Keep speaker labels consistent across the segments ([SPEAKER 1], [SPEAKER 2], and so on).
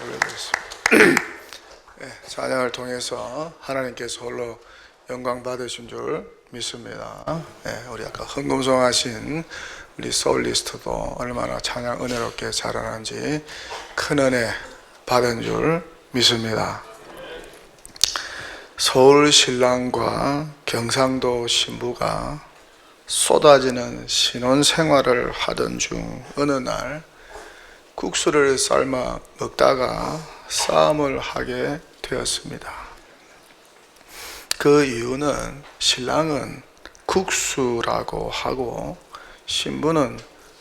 [SPEAKER 1] 올려드렸습니다. 네, 찬양을 통해서 하나님께서 홀로 영광 받으신 줄 믿습니다. 네, 우리 아까 흥금송하신 우리 소울리스트도 얼마나 찬양 은혜롭게 자라는지 큰 은혜 받은 줄 믿습니다. 서울 신랑과 경상도 신부가 쏟아지는 신혼생활을 하던 중 어느 날 국수를 삶아 먹다가 싸움을 하게 되었습니다. 그 이유는 신랑은 국수라고 하고 신부는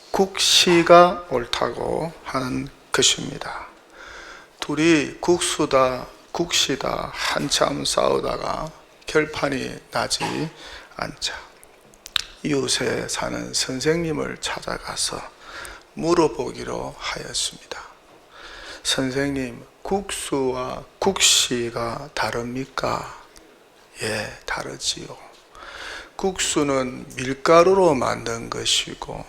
[SPEAKER 1] 국시가 옳다고 하는 것입니다. 둘이 국수다 국시다 한참 싸우다가 결판이 나지 않자 이웃에 사는 선생님을 찾아가서 물어보기로 하였습니다. 선생님, 국수와 국시가 다릅니까? 예, 다르지요. 국수는 밀가루로 만든 것이고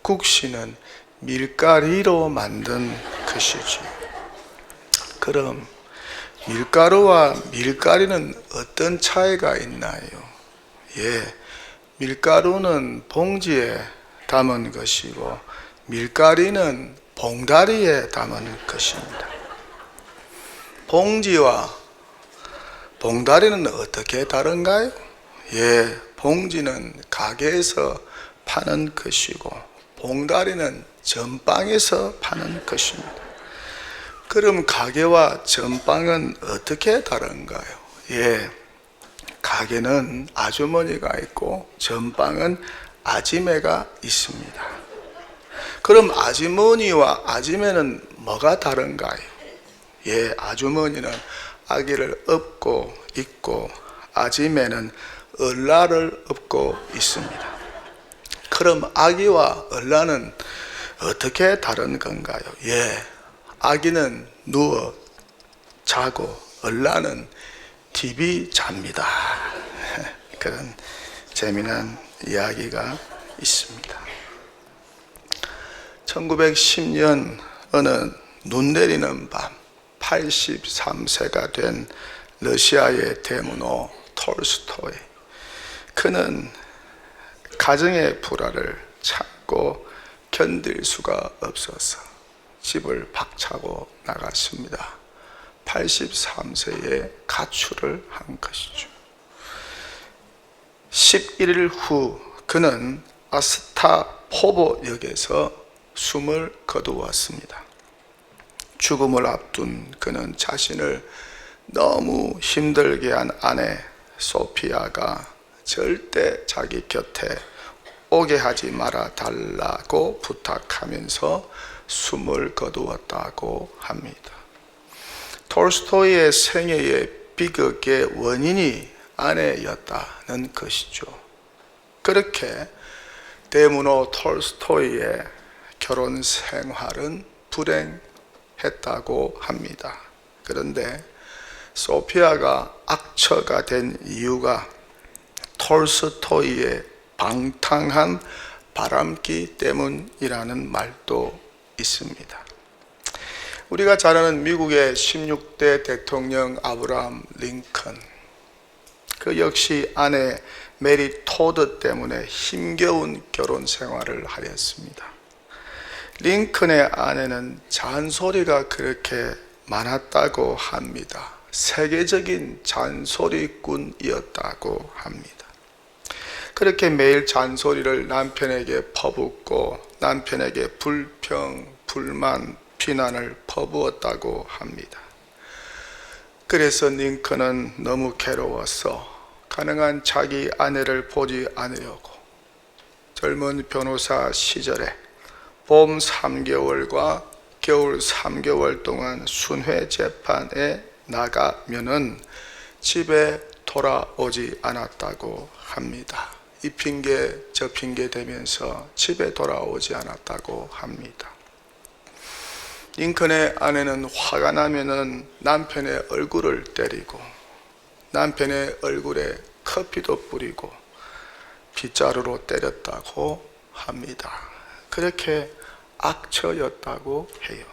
[SPEAKER 1] 국시는 밀가리로 만든 것이지요. 그럼 밀가루와 밀가리는 어떤 차이가 있나요? 예, 밀가루는 봉지에 담은 것이고 밀가리는 봉다리에 담은 것입니다. 봉지와 봉다리는 어떻게 다른가요? 예, 봉지는 가게에서 파는 것이고 봉다리는 전방에서 파는 것입니다. 그럼 가게와 전방은 어떻게 다른가요? 예, 가게는 아주머니가 있고 전방은 아지매가 있습니다. 그럼 아주머니와 아지매는 뭐가 다른가요? 예, 아주머니는 아기를 업고 있고 아지매는 얼라를 업고 있습니다. 그럼 아기와 얼라는 어떻게 다른 건가요? 예, 아기는 누워 자고 얼라는 TV 잡니다. 그런 재미난 이야기가 있습니다. 1910년 어느 눈 내리는 밤 83세가 된 러시아의 대문호 톨스토이, 그는 가정의 불화를 참고 견딜 수가 없어서 집을 박차고 나갔습니다. 83세에 가출을 한 것이죠. 11일 후 그는 아스타포보역에서 숨을 거두었습니다. 죽음을 앞둔 그는 자신을 너무 힘들게 한 아내 소피아가 절대 자기 곁에 오게 하지 말아 달라고 부탁하면서 숨을 거두었다고 합니다. 톨스토이의 생애의 비극의 원인이 아내였다는 것이죠. 그렇게 대문호 톨스토이의 결혼 생활은 불행했다고 합니다. 그런데 소피아가 악처가 된 이유가 톨스토이의 방탕한 바람기 때문이라는 말도 있습니다. 우리가 잘 아는 미국의 16대 대통령 아브라함 링컨, 그 역시 아내 메리 토드 때문에 힘겨운 결혼 생활을 하였습니다. 링컨의 아내는 잔소리가 그렇게 많았다고 합니다. 세계적인 잔소리꾼이었다고 합니다. 그렇게 매일 잔소리를 남편에게 퍼붓고 남편에게 불평, 불만, 비난을 퍼부었다고 합니다. 그래서 링컨은 너무 괴로워서 가능한 자기 아내를 보지 않으려고 젊은 변호사 시절에 봄 3개월과 겨울 3개월 동안 순회 재판에 나가면은 집에 돌아오지 않았다고 합니다. 이 핑계 저 핑계 대면서 집에 돌아오지 않았다고 합니다. 링컨의 아내는 화가 나면은 남편의 얼굴을 때리고 남편의 얼굴에 커피도 뿌리고 빗자루로 때렸다고 합니다. 그렇게 악처였다고 해요.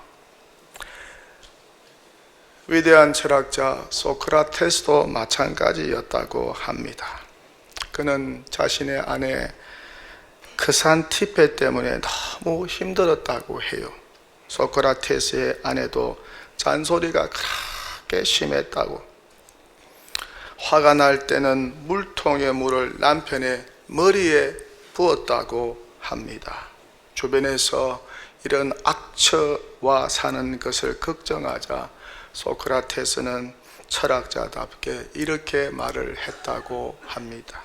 [SPEAKER 1] 위대한 철학자 소크라테스도 마찬가지였다고 합니다. 그는 자신의 아내 크산티페 때문에 너무 힘들었다고 해요. 소크라테스의 아내도 잔소리가 그렇게 심했다고, 화가 날 때는 물통의 물을 남편의 머리에 부었다고 합니다. 주변에서 이런 악처와 사는 것을 걱정하자 소크라테스는 철학자답게 이렇게 말을 했다고 합니다.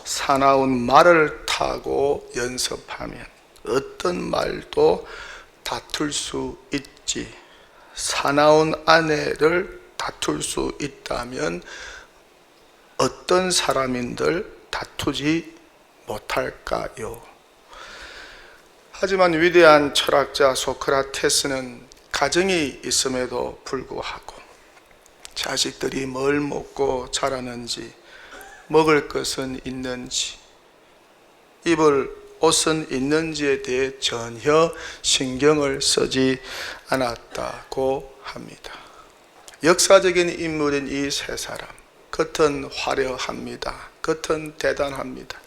[SPEAKER 1] 사나운 말을 타고 연습하면 어떤 말도 다툴 수 있지. 사나운 아내를 다툴 수 있다면 어떤 사람인들 다투지 못할까요? 하지만 위대한 철학자 소크라테스는 가정이 있음에도 불구하고 자식들이 뭘 먹고 자라는지, 먹을 것은 있는지, 입을 옷은 있는지에 대해 전혀 신경을 쓰지 않았다고 합니다. 역사적인 인물인 이 세 사람, 겉은 화려합니다. 겉은 대단합니다.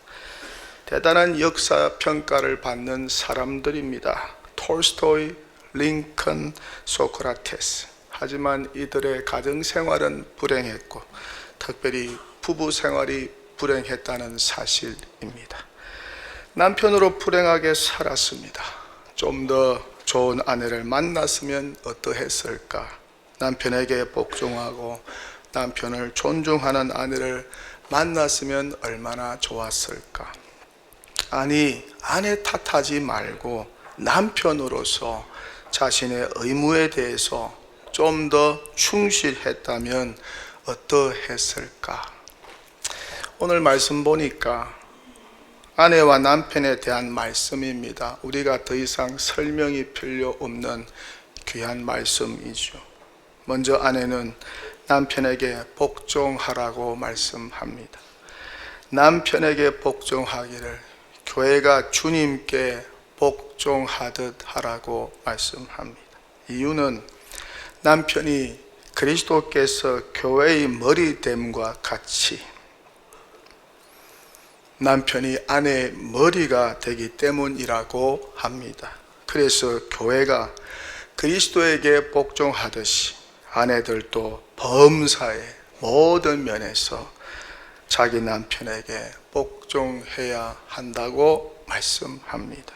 [SPEAKER 1] 대단한 역사 평가를 받는 사람들입니다. 톨스토이, 링컨, 소크라테스. 하지만 이들의 가정 생활은 불행했고 특별히 부부 생활이 불행했다는 사실입니다. 남편으로 불행하게 살았습니다. 좀 더 좋은 아내를 만났으면 어떠했을까? 남편에게 복종하고 남편을 존중하는 아내를 만났으면 얼마나 좋았을까? 아니, 아내 탓하지 말고 남편으로서 자신의 의무에 대해서 좀 더 충실했다면 어떠했을까? 오늘 말씀 보니까 아내와 남편에 대한 말씀입니다. 우리가 더 이상 설명이 필요 없는 귀한 말씀이죠. 먼저 아내는 남편에게 복종하라고 말씀합니다. 남편에게 복종하기를 교회가 주님께 복종하듯 하라고 말씀합니다. 이유는 남편이 그리스도께서 교회의 머리됨과 같이 남편이 아내의 머리가 되기 때문이라고 합니다. 그래서 교회가 그리스도에게 복종하듯이 아내들도 범사의 모든 면에서 자기 남편에게 복종해야 한다고 말씀합니다.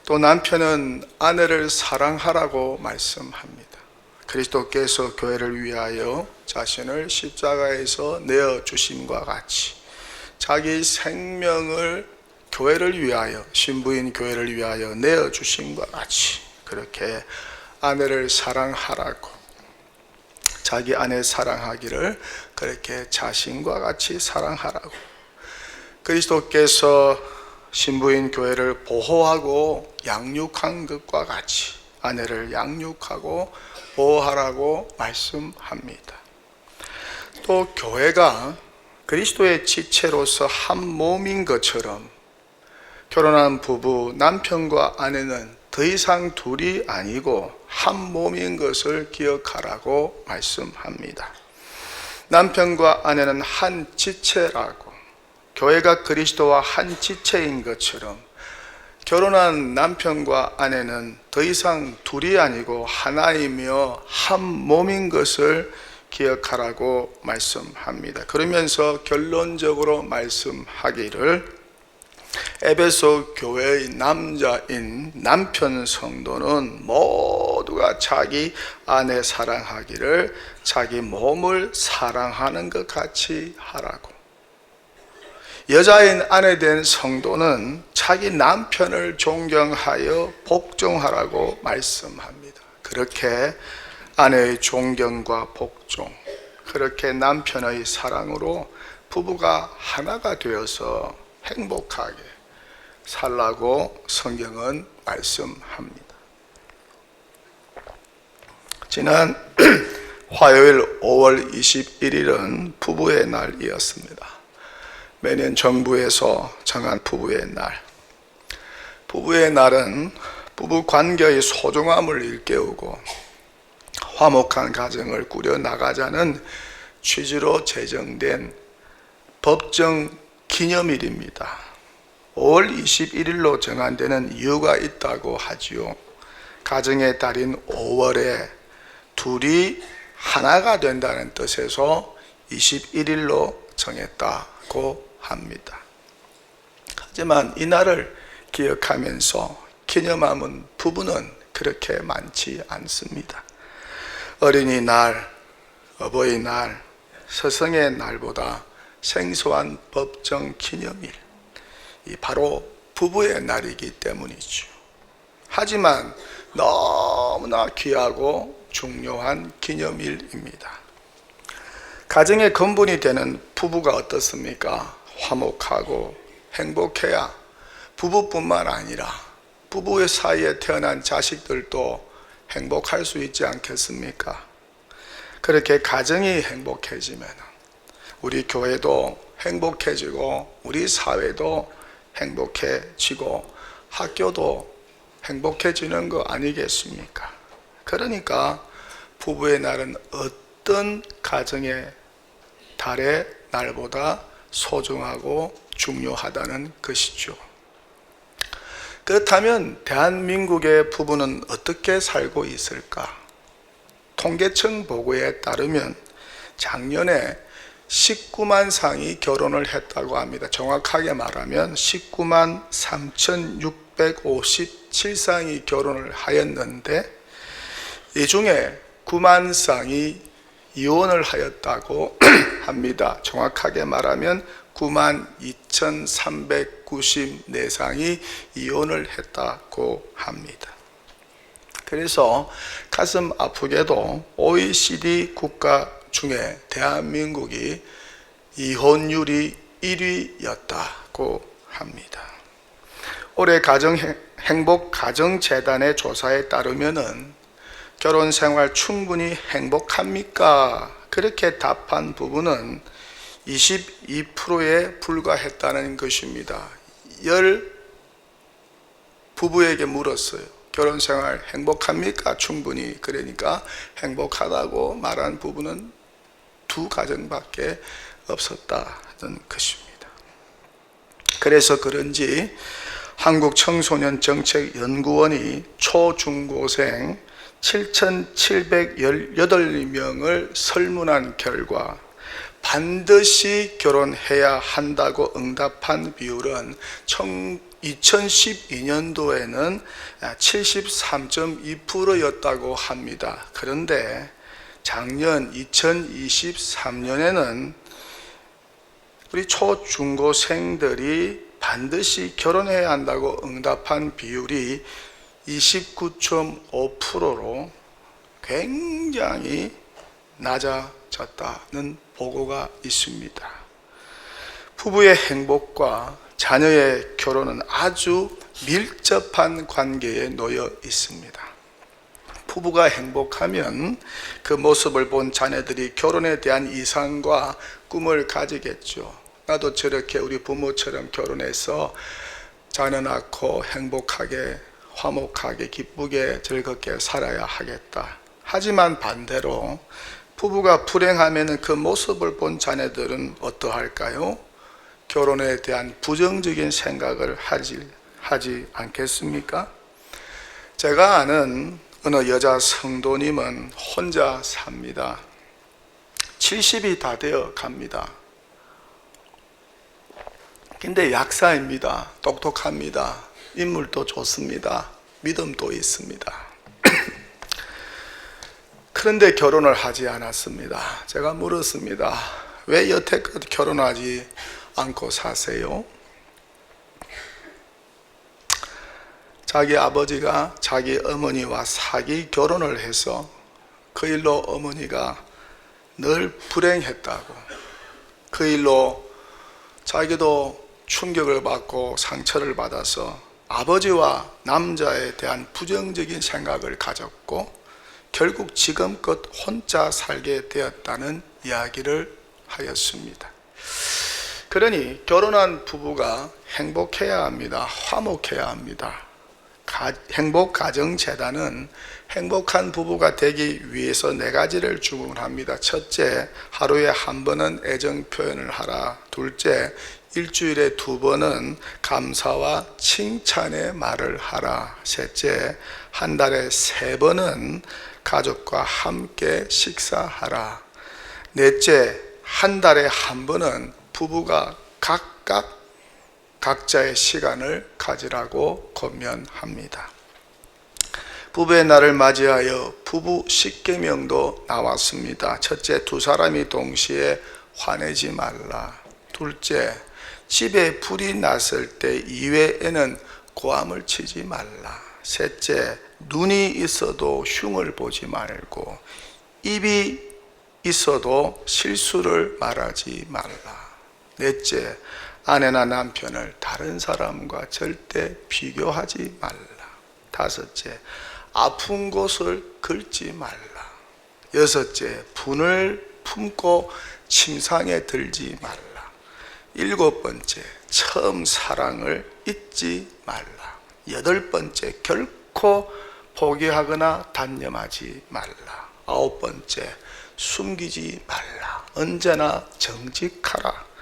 [SPEAKER 1] 또 남편은 아내를 사랑하라고 말씀합니다. 그리스도께서 교회를 위하여 자신을 십자가에서 내어주심과 같이 자기 생명을 교회를 위하여, 신부인 교회를 위하여 내어주심과 같이 그렇게 아내를 사랑하라고, 자기 아내 사랑하기를 그렇게 자신과 같이 사랑하라고, 그리스도께서 신부인 교회를 보호하고 양육한 것과 같이 아내를 양육하고 보호하라고 말씀합니다. 또 교회가 그리스도의 지체로서 한 몸인 것처럼 결혼한 부부, 남편과 아내는 더 이상 둘이 아니고 한 몸인 것을 기억하라고 말씀합니다. 남편과 아내는 한 지체라고, 교회가 그리스도와 한 지체인 것처럼 결혼한 남편과 아내는 더 이상 둘이 아니고 하나이며 한 몸인 것을 기억하라고 말씀합니다. 그러면서 결론적으로 말씀하기를 에베소 교회의 남자인 남편 성도는 모두가 자기 아내 사랑하기를 자기 몸을 사랑하는 것 같이 하라고, 여자인 아내 된 성도는 자기 남편을 존경하여 복종하라고 말씀합니다. 그렇게 아내의 존경과 복종, 그렇게 남편의 사랑으로 부부가 하나가 되어서 행복하게 살라고 성경은 말씀합니다. 지난 화요일 5월 21일은 부부의 날이었습니다. 매년 정부에서 정한 부부의 날. 부부의 날은 부부 관계의 소중함을 일깨우고 화목한 가정을 꾸려 나가자는 취지로 제정된 법정 기념일입니다. 5월 21일로 정한 이유가 있다고 하지요. 가정의 달인 5월에 둘이 하나가 된다는 뜻에서 21일로 정했다고 합니다. 하지만 이날을 기억하면서 기념하는 부부는 그렇게 많지 않습니다. 어린이날, 어버이날, 스승의 날보다 생소한 법정 기념일, 바로 부부의 날이기 때문이죠. 하지만 너무나 귀하고 중요한 기념일입니다. 가정의 근본이 되는 부부가 어떻습니까? 화목하고 행복해야 부부뿐만 아니라 부부의 사이에 태어난 자식들도 행복할 수 있지 않겠습니까? 그렇게 가정이 행복해지면 우리 교회도 행복해지고 우리 사회도 행복해지고 학교도 행복해지는 거 아니겠습니까? 그러니까 부부의 날은 어떤 가정의 달의 날보다 소중하고 중요하다는 것이죠. 그렇다면 대한민국의 부부는 어떻게 살고 있을까? 통계청 보고에 따르면 작년에 19만 쌍이 결혼을 했다고 합니다. 정확하게 말하면 19만 3,657쌍이 결혼을 하였는데 이 중에 9만 쌍이 이혼을 하였다고 합니다. 정확하게 말하면 9만 2,394쌍이 이혼을 했다고 합니다. 그래서 가슴 아프게도 OECD 국가 중에 대한민국이 이혼율이 1위였다고 합니다. 올해 행복가정재단의 조사에 따르면은 결혼생활 충분히 행복합니까? 그렇게 답한 부분은 22%에 불과했다는 것입니다. 10 부부에게 물었어요. 결혼생활 행복합니까? 충분히. 그러니까 행복하다고 말한 부부는 2가정밖에 없었다는 것입니다. 그래서 그런지 한국청소년정책연구원이 초중고생 7,718명을 설문한 결과 반드시 결혼해야 한다고 응답한 비율은 2012년도에는 73.2%였다고 합니다. 그런데 작년 2023년에는 우리 초중고생들이 반드시 결혼해야 한다고 응답한 비율이 29.5%로 굉장히 낮아졌다는 보고가 있습니다. 부부의 행복과 자녀의 결혼은 아주 밀접한 관계에 놓여 있습니다. 부부가 행복하면 그 모습을 본 자녀들이 결혼에 대한 이상과 꿈을 가지겠죠. 나도 저렇게 우리 부모처럼 결혼해서 자녀 낳고 행복하게 화목하게 기쁘게 즐겁게 살아야 하겠다. 하지만 반대로 부부가 불행하면 그 모습을 본 자녀들은 어떠할까요? 결혼에 대한 부정적인 생각을 하지 않겠습니까? 제가 아는 어느 여자 성도님은 혼자 삽니다. 70이 다 되어 갑니다. 근데 약사입니다. 똑똑합니다. 인물도 좋습니다. 믿음도 있습니다. 그런데 결혼을 하지 않았습니다. 제가 물었습니다. 왜 여태껏 결혼하지 않고 사세요? 자기 아버지가 자기 어머니와 사기 결혼을 해서 그 일로 어머니가 늘 불행했다고, 그 일로 자기도 충격을 받고 상처를 받아서 아버지와 남자에 대한 부정적인 생각을 가졌고 결국 지금껏 혼자 살게 되었다는 이야기를 하였습니다. 그러니 결혼한 부부가 행복해야 합니다. 화목해야 합니다. 행복 가정재단은 행복한 부부가 되기 위해서 4가지를 주문합니다. 첫째, 하루에 한 번은 애정 표현을 하라. 둘째, 일주일에 2번은 감사와 칭찬의 말을 하라. 셋째, 한 달에 3번은 가족과 함께 식사하라. 넷째, 한 달에 한 번은 부부가 각자의 시간을 가지라고 권면합니다. 부부의 날을 맞이하여 부부 10계명도 나왔습니다. 첫째, 2사람이 동시에 화내지 말라. 둘째, 집에 불이 났을 때 이외에는 고함을 치지 말라. 셋째, 눈이 있어도 흉을 보지 말고 입이 있어도 실수를 말하지 말라. 넷째, 아내나 남편을 다른 사람과 절대 비교하지 말라. 다섯째, 아픈 곳을 긁지 말라. 여섯째, 분을 품고 침상에 들지 말라. 7번째, 처음 사랑을 잊지 말라. 8번째, 결코 포기하거나 단념하지 말라. 9번째, 숨기지 말라. 언제나 정직하라.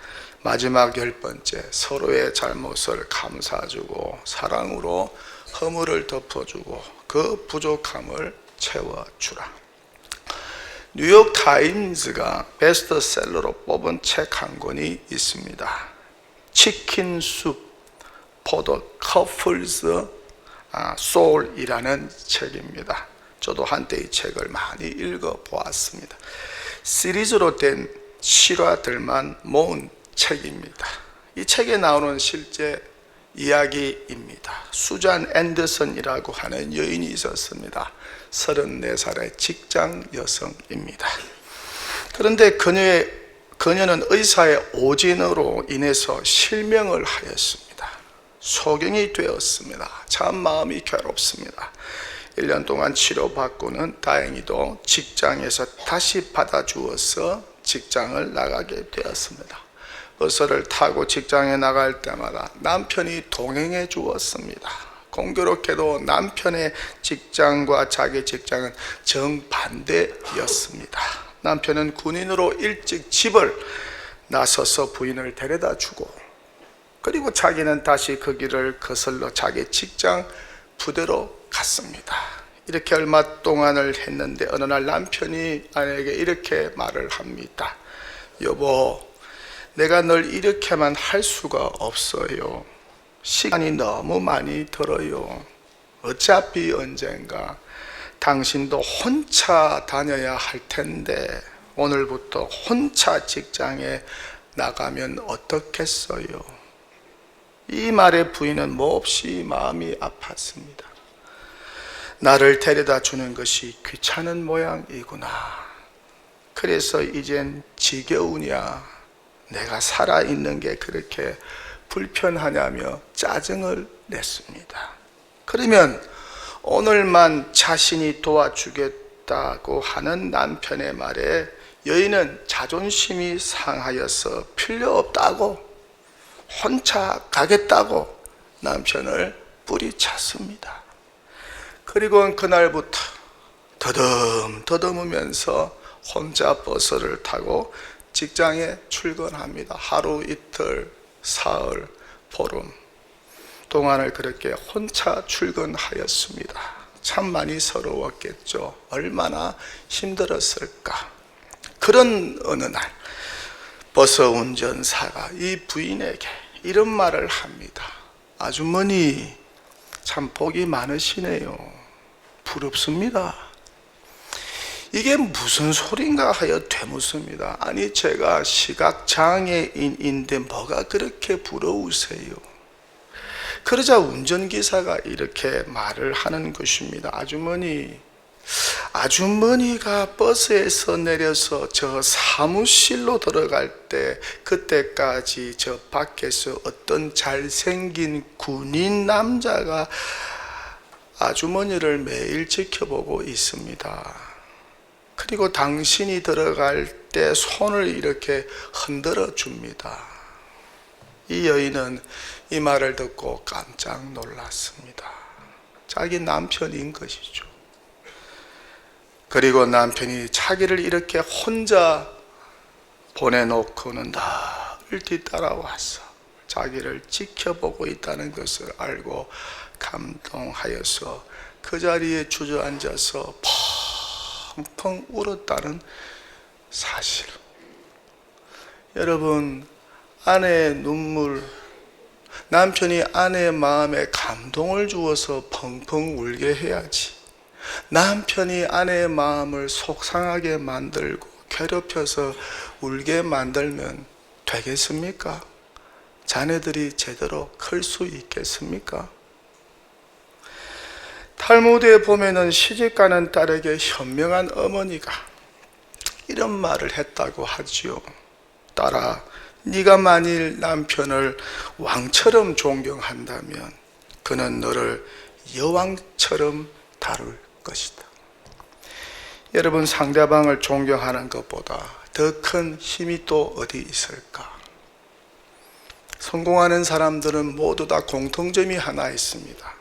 [SPEAKER 1] 마지막 10번째, 서로의 잘못을 감싸주고 사랑으로 허물을 덮어주고 그 부족함을 채워주라. 뉴욕 타임즈가 베스트셀러로 뽑은 책 한 권이 있습니다. 치킨 숲 for the couple's soul이라는 책입니다. 저도 한때 이 책을 많이 읽어보았습니다. 시리즈로 된 실화들만 모은 책입니다. 이 책에 나오는 실제 이야기입니다. 수잔 앤더슨이라고 하는 여인이 있었습니다. 34살의 직장 여성입니다. 그런데 그녀는 의사의 오진으로 인해서 실명을 하였습니다. 소경이 되었습니다. 참 마음이 괴롭습니다. 1년 동안 치료받고는 다행히도 직장에서 다시 받아주어서 직장을 나가게 되었습니다. 버스를 타고 직장에 나갈 때마다 남편이 동행해 주었습니다. 공교롭게도 남편의 직장과 자기 직장은 정반대였습니다. 남편은 군인으로 일찍 집을 나서서 부인을 데려다 주고, 그리고 자기는 다시 그 길을 거슬러 자기 직장 부대로 갔습니다. 이렇게 얼마 동안을 했는데 어느 날 남편이 아내에게 이렇게 말을 합니다. 여보, 내가 널 이렇게만 할 수가 없어요. 시간이 너무 많이 들어요. 어차피 언젠가 당신도 혼자 다녀야 할 텐데 오늘부터 혼자 직장에 나가면 어떻겠어요? 이 말에 부인은 몹시 마음이 아팠습니다. 나를 데려다 주는 것이 귀찮은 모양이구나. 그래서 이젠 지겨우냐? 내가 살아있는 게 그렇게 불편하냐며 짜증을 냈습니다. 그러면 오늘만 자신이 도와주겠다고 하는 남편의 말에 여인은 자존심이 상하여서 필요 없다고, 혼자 가겠다고 남편을 뿌리쳤습니다. 그리고 그날부터 더듬으면서 혼자 버스를 타고 직장에 출근합니다. 하루 이틀 사흘 보름 동안을 그렇게 혼자 출근하였습니다. 참 많이 서러웠겠죠. 얼마나 힘들었을까. 그런 어느 날 버스 운전사가 이 부인에게 이런 말을 합니다. 아주머니 참 복이 많으시네요. 부럽습니다. 이게 무슨 소린가 하여 되묻습니다. 아니, 제가 시각장애인인데 뭐가 그렇게 부러우세요? 그러자 운전기사가 이렇게 말을 하는 것입니다. 아주머니가 버스에서 내려서 저 사무실로 들어갈 때 그때까지 저 밖에서 어떤 잘생긴 군인 남자가 아주머니를 매일 지켜보고 있습니다. 그리고 당신이 들어갈 때 손을 이렇게 흔들어 줍니다. 이 여인은 이 말을 듣고 깜짝 놀랐습니다. 자기 남편인 것이죠. 그리고 남편이 자기를 이렇게 혼자 보내놓고는 늘 뒤따라와서 자기를 지켜보고 있다는 것을 알고 감동하여서 그 자리에 주저앉아서 펑펑 울었다는 사실. 여러분, 아내의 눈물, 남편이 아내의 마음에 감동을 주어서 펑펑 울게 해야지, 남편이 아내의 마음을 속상하게 만들고 괴롭혀서 울게 만들면 되겠습니까? 자녀들이 제대로 클 수 있겠습니까? 탈무드에 보면은 시집가는 딸에게 현명한 어머니가 이런 말을 했다고 하지요. 딸아, 네가 만일 남편을 왕처럼 존경한다면 그는 너를 여왕처럼 다룰 것이다. 여러분, 상대방을 존경하는 것보다 더 큰 힘이 또 어디 있을까? 성공하는 사람들은 모두 다 공통점이 하나 있습니다.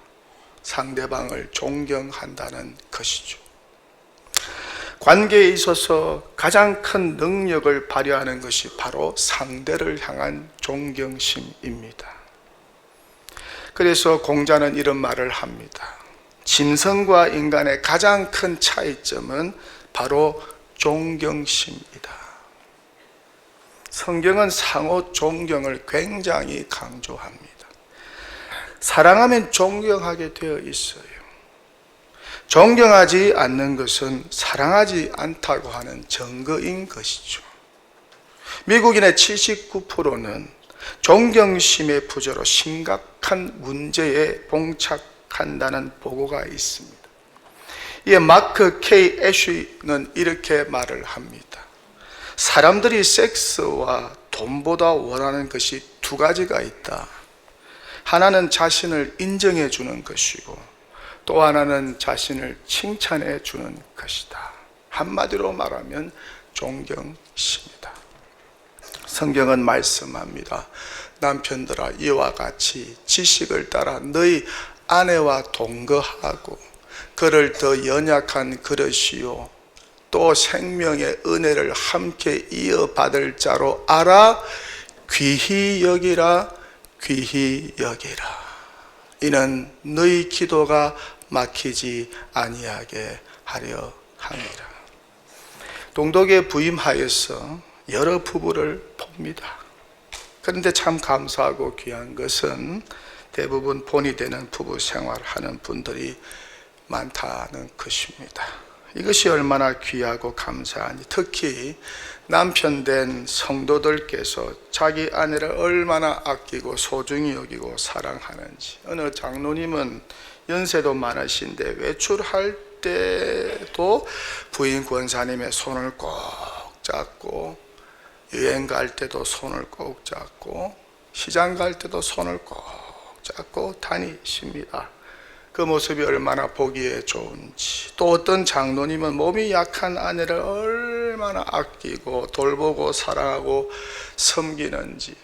[SPEAKER 1] 상대방을 존경한다는 것이죠. 관계에 있어서 가장 큰 능력을 발휘하는 것이 바로 상대를 향한 존경심입니다. 그래서 공자는 이런 말을 합니다. 짐승과 인간의 가장 큰 차이점은 바로 존경심이다. 성경은 상호 존경을 굉장히 강조합니다. 사랑하면 존경하게 되어 있어요. 존경하지 않는 것은 사랑하지 않다고 하는 증거인 것이죠. 미국인의 79%는 존경심의 부재로 심각한 문제에 봉착한다는 보고가 있습니다. 이에 마크 K. 애쉬는 이렇게 말을 합니다. 사람들이 섹스와 돈보다 원하는 것이 두 가지가 있다. 하나는 자신을 인정해 주는 것이고 또 하나는 자신을 칭찬해 주는 것이다. 한마디로 말하면 존경심이다. 성경은 말씀합니다. 남편들아, 이와 같이 지식을 따라 너희 아내와 동거하고 그를 더 연약한 그릇이요 또 생명의 은혜를 함께 이어받을 자로 알아 귀히 여기라, 귀히 여기라. 이는 너희 기도가 막히지 아니하게 하려 함이라. 동독에 부임하여서 여러 부부를 봅니다. 그런데 참 감사하고 귀한 것은 대부분 본이 되는 부부 생활하는 분들이 많다는 것입니다. 이것이 얼마나 귀하고 감사하니, 특히 남편 된 성도들께서 자기 아내를 얼마나 아끼고 소중히 여기고 사랑하는지. 어느 장로님은 연세도 많으신데 외출할 때도 부인 권사님의 손을 꼭 잡고, 여행 갈 때도 손을 꼭 잡고, 시장 갈 때도 손을 꼭 잡고 다니십니다. 그 모습이 얼마나 보기에 좋은지. 또 어떤 장로님은 몸이 약한 아내를 얼마나 아끼고 돌보고 사랑하고 섬기는지,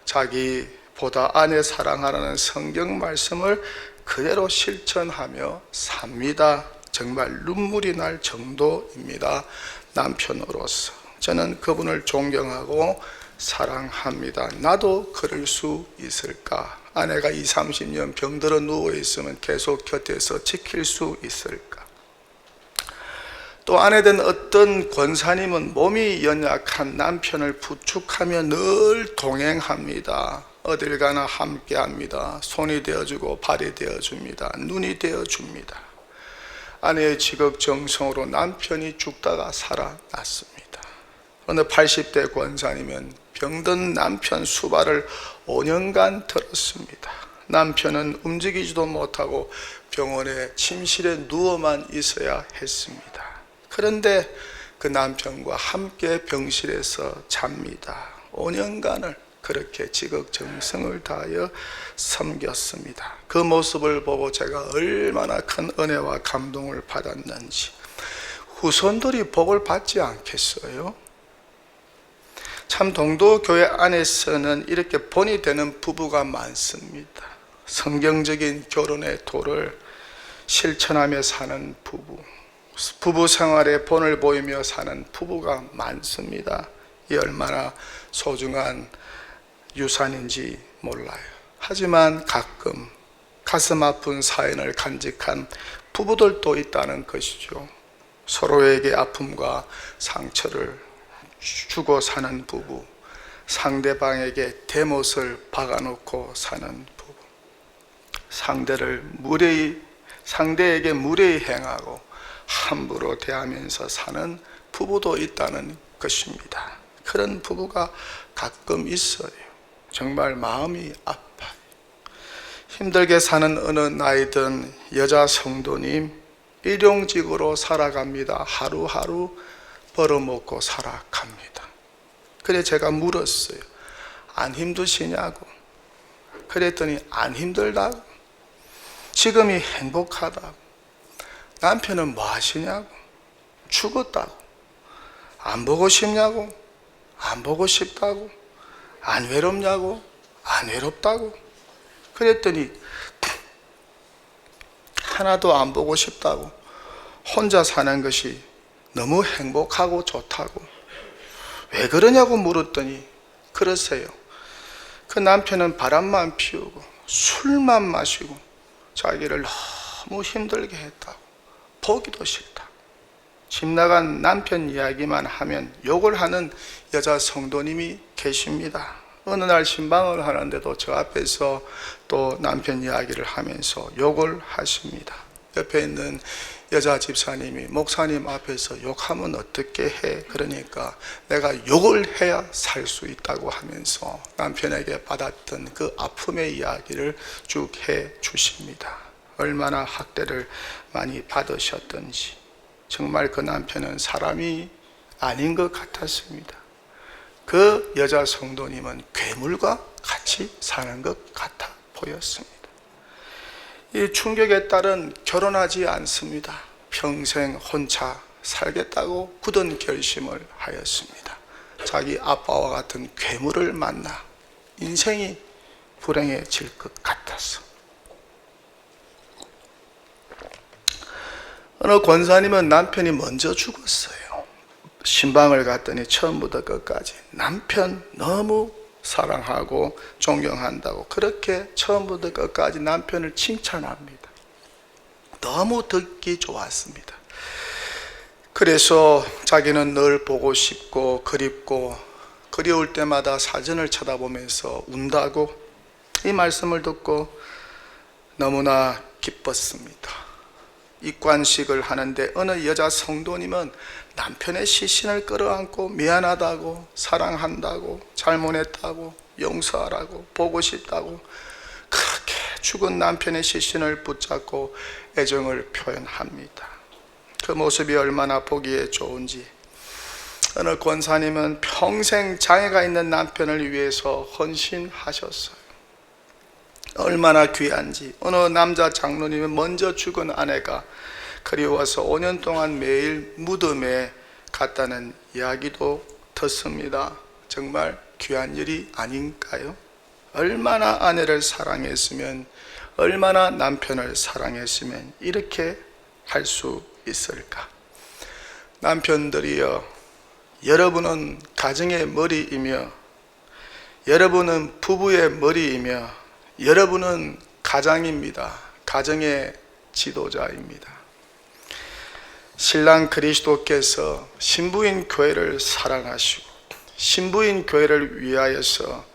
[SPEAKER 1] 자기보다 아내 사랑하라는 성경 말씀을 그대로 실천하며 삽니다. 정말 눈물이 날 정도입니다. 남편으로서 저는 그분을 존경하고 사랑합니다. 나도 그럴 수 있을까? 아내가 20, 30년 병들어 누워있으면 계속 곁에서 지킬 수 있을까? 또 아내된 어떤 권사님은 몸이 연약한 남편을 부축하며 늘 동행합니다. 어딜 가나 함께합니다. 손이 되어주고 발이 되어줍니다. 눈이 되어줍니다. 아내의 지극정성으로 남편이 죽다가 살아났습니다. 어느 80대 권사님은 병든 남편 수발을 5년간 들었습니다. 남편은 움직이지도 못하고 병원의 침실에 누워만 있어야 했습니다. 그런데 그 남편과 함께 병실에서 잡니다. 5년간을 그렇게 지극정성을 다하여 섬겼습니다. 그 모습을 보고 제가 얼마나 큰 은혜와 감동을 받았는지. 후손들이 복을 받지 않겠어요? 참 동도교회 안에서는 이렇게 본이 되는 부부가 많습니다. 성경적인 결혼의 도를 실천하며 사는 부부 생활에 본을 보이며 사는 부부가 많습니다. 이 얼마나 소중한 유산인지 몰라요. 하지만 가끔 가슴 아픈 사연을 간직한 부부들도 있다는 것이죠. 서로에게 아픔과 상처를 주고 사는 부부, 상대방에게 대못을 박아놓고 사는 부부, 상대에게 무례히 행하고 함부로 대하면서 사는 부부도 있다는 것입니다. 그런 부부가 가끔 있어요. 정말 마음이 아파요. 힘들게 사는 어느 나이든 여자 성도님 일용직으로 살아갑니다. 하루하루 벌어먹고 살아갑니다. 그래 제가 물었어요. 안 힘드시냐고. 그랬더니 안 힘들다고. 지금이 행복하다고. 남편은 뭐 하시냐고. 죽었다고. 안 보고 싶냐고. 안 보고 싶다고. 안 외롭냐고. 안 외롭다고. 그랬더니 하나도 안 보고 싶다고. 혼자 사는 것이 너무 행복하고 좋다고. 왜 그러냐고 물었더니 그러세요. 그 남편은 바람만 피우고 술만 마시고 자기를 너무 힘들게 했다고. 보기도 싫다고. 집 나간 남편 이야기만 하면 욕을 하는 여자 성도님이 계십니다. 어느 날 신방을 하는데도 저 앞에서 또 남편 이야기를 하면서 욕을 하십니다. 옆에 있는 여자 집사님이 목사님 앞에서 욕하면 어떻게 해? 그러니까 내가 욕을 해야 살 수 있다고 하면서 남편에게 받았던 그 아픔의 이야기를 쭉 해 주십니다. 얼마나 학대를 많이 받으셨던지. 정말 그 남편은 사람이 아닌 것 같았습니다. 그 여자 성도님은 괴물과 같이 사는 것 같아 보였습니다. 이 충격에 따른 결혼하지 않습니다. 평생 혼자 살겠다고 굳은 결심을 하였습니다. 자기 아빠와 같은 괴물을 만나 인생이 불행해질 것 같아서. 어느 권사님은 남편이 먼저 죽었어요. 신방을 갔더니 처음부터 끝까지 남편 너무 사랑하고 존경한다고 그렇게 처음부터 끝까지 남편을 칭찬합니다. 너무 듣기 좋았습니다. 그래서 자기는 늘 보고 싶고 그립고 그리울 때마다 사진을 쳐다보면서 운다고 이 말씀을 듣고 너무나 기뻤습니다. 입관식을 하는데 어느 여자 성도님은 남편의 시신을 끌어안고 미안하다고, 사랑한다고, 잘못했다고, 용서하라고, 보고 싶다고 그렇게 죽은 남편의 시신을 붙잡고 애정을 표현합니다. 그 모습이 얼마나 보기에 좋은지. 어느 권사님은 평생 장애가 있는 남편을 위해서 헌신하셨어요. 얼마나 귀한지. 어느 남자 장로님은 먼저 죽은 아내가 그리워서 5년 동안 매일 무덤에 갔다는 이야기도 듣습니다. 정말 귀한 일이 아닌가요? 얼마나 아내를 사랑했으면, 얼마나 남편을 사랑했으면 이렇게 할 수 있을까? 남편들이여, 여러분은 가정의 머리이며 여러분은 부부의 머리이며 여러분은 가장입니다. 가정의 지도자입니다. 신랑 그리스도께서 신부인 교회를 사랑하시고 신부인 교회를 위하여서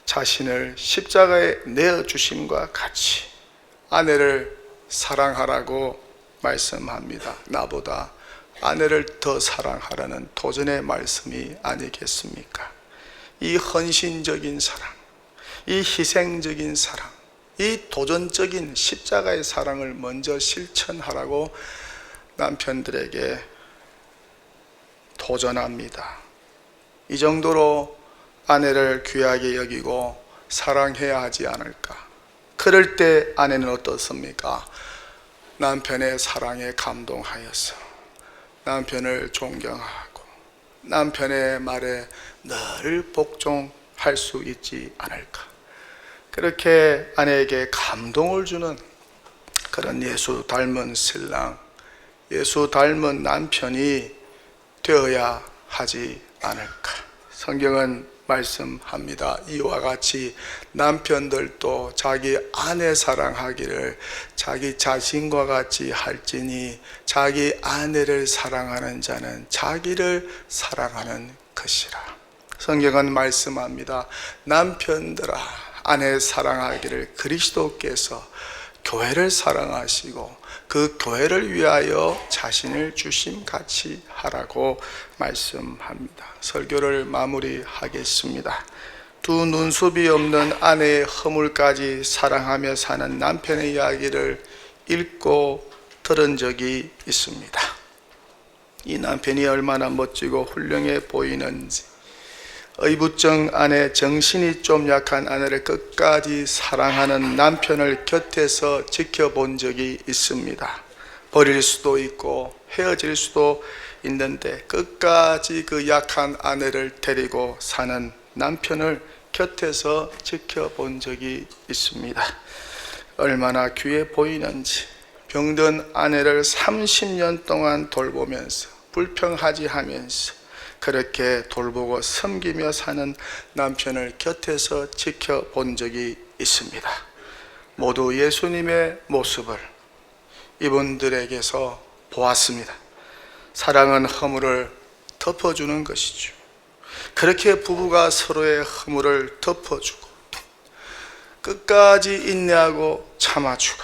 [SPEAKER 1] 자신을 십자가에 내어주심과 같이 아내를 사랑하라고 말씀합니다. 나보다 아내를 더 사랑하라는 도전의 말씀이 아니겠습니까? 이 헌신적인 사랑, 이 희생적인 사랑, 이 도전적인 십자가의 사랑을 먼저 실천하라고 남편들에게 도전합니다. 이 정도로 아내를 귀하게 여기고 사랑해야 하지 않을까? 그럴 때 아내는 어떻습니까? 남편의 사랑에 감동하여서 남편을 존경하고 남편의 말에 늘 복종할 수 있지 않을까? 그렇게 아내에게 감동을 주는 그런 예수 닮은 신랑, 예수 닮은 남편이 되어야 하지 않을까. 성경은 말씀합니다. 이와 같이 남편들도 자기 아내 사랑하기를 자기 자신과 같이 할지니 자기 아내를 사랑하는 자는 자기를 사랑하는 것이라. 성경은 말씀합니다. 남편들아, 아내 사랑하기를 그리스도께서 교회를 사랑하시고 그 교회를 위하여 자신을 주심같이 하라고 말씀합니다. 설교를 마무리하겠습니다. 두 눈썹이 없는 아내의 허물까지 사랑하며 사는 남편의 이야기를 읽고 들은 적이 있습니다. 이 남편이 얼마나 멋지고 훌륭해 보이는지, 의부증 아내, 정신이 좀 약한 아내를 끝까지 사랑하는 남편을 곁에서 지켜본 적이 있습니다. 버릴 수도 있고 헤어질 수도 있는데 끝까지 그 약한 아내를 데리고 사는 남편을 곁에서 지켜본 적이 있습니다. 얼마나 귀해 보이는지, 병든 아내를 30년 동안 돌보면서 불평하지 하면서 그렇게 돌보고 섬기며 사는 남편을 곁에서 지켜본 적이 있습니다. 모두 예수님의 모습을 이분들에게서 보았습니다. 사랑은 허물을 덮어주는 것이죠. 그렇게 부부가 서로의 허물을 덮어주고 끝까지 인내하고 참아주고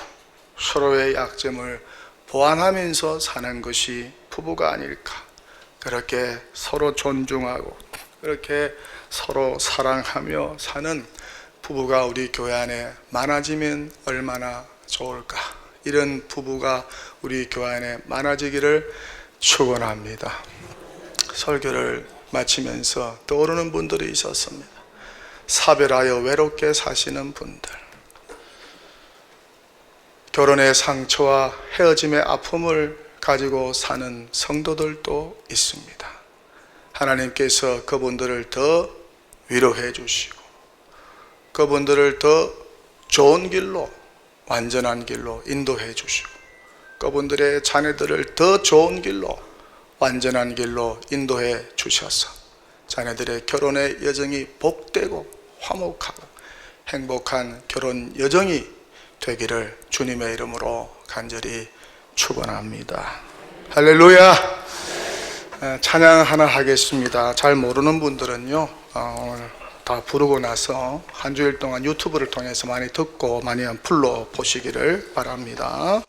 [SPEAKER 1] 서로의 약점을 보완하면서 사는 것이 부부가 아닐까. 그렇게 서로 존중하고 그렇게 서로 사랑하며 사는 부부가 우리 교회 안에 많아지면 얼마나 좋을까. 이런 부부가 우리 교회 안에 많아지기를 축원합니다. 설교를 마치면서 떠오르는 분들이 있었습니다. 사별하여 외롭게 사시는 분들, 결혼의 상처와 헤어짐의 아픔을 가지고 사는 성도들도 있습니다. 하나님께서 그분들을 더 위로해 주시고 그분들을 더 좋은 길로, 완전한 길로 인도해 주시고 그분들의 자녀들을 더 좋은 길로, 완전한 길로 인도해 주셔서 자녀들의 결혼의 여정이 복되고 화목하고 행복한 결혼 여정이 되기를 주님의 이름으로 간절히 축원합니다. 할렐루야. 찬양 하나 하겠습니다. 잘 모르는 분들은요, 오늘 다 부르고 나서 한 주일 동안 유튜브를 통해서 많이 듣고 많이 풀러 보시기를 바랍니다.